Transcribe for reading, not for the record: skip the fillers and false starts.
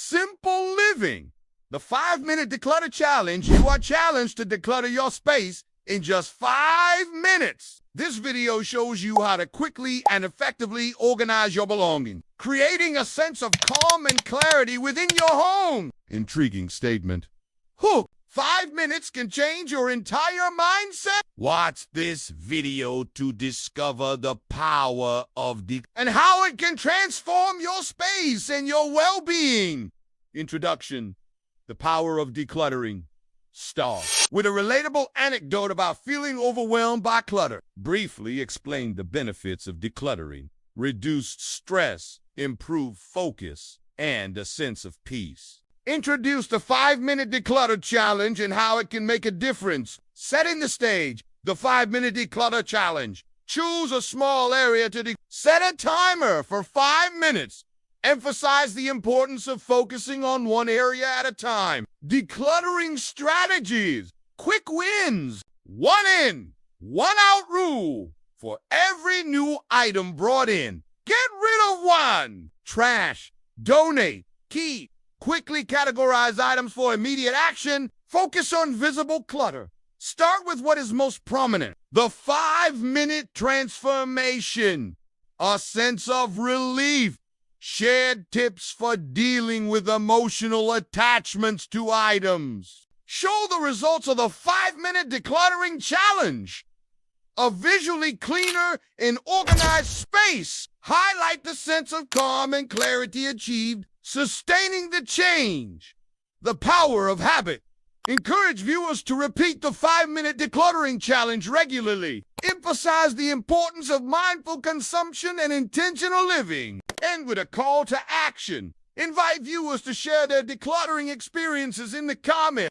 Simple living. The 5-minute declutter challenge. You are challenged to declutter your space in just 5 minutes. This video shows you how to quickly and effectively organize your belongings, creating a sense of calm and clarity within your home. Intriguing statement. Hook. 5 minutes can change your entire mindset. Watch this video to discover the power of and how it can transform your space and your well-being. Introduction. The power of decluttering. Start with a relatable anecdote about feeling overwhelmed by clutter. Briefly explain the benefits of decluttering. Reduced stress, improved focus, and a sense of peace. Introduce the 5-minute declutter challenge and how it can make a difference. Setting the stage. The 5-minute declutter challenge. Choose a small area to set a timer for 5 minutes. Emphasize the importance of focusing on one area at a time. Decluttering strategies. Quick wins. 1 in, 1 out rule. For every new item brought in, get rid of 1. Trash. Donate. Keep. Quickly categorize items for immediate action. Focus on visible clutter. Start with what is most prominent. The 5-minute transformation. A sense of relief. Shared tips for dealing with emotional attachments to items. Show the results of the 5-minute decluttering challenge. A visually cleaner and organized space. Highlight the sense of calm and clarity achieved. Sustaining the change. The power of habit. Encourage viewers to repeat the 5-minute decluttering challenge regularly. Emphasize the importance of mindful consumption and intentional living. End with a call to action. Invite viewers to share their decluttering experiences in the comments.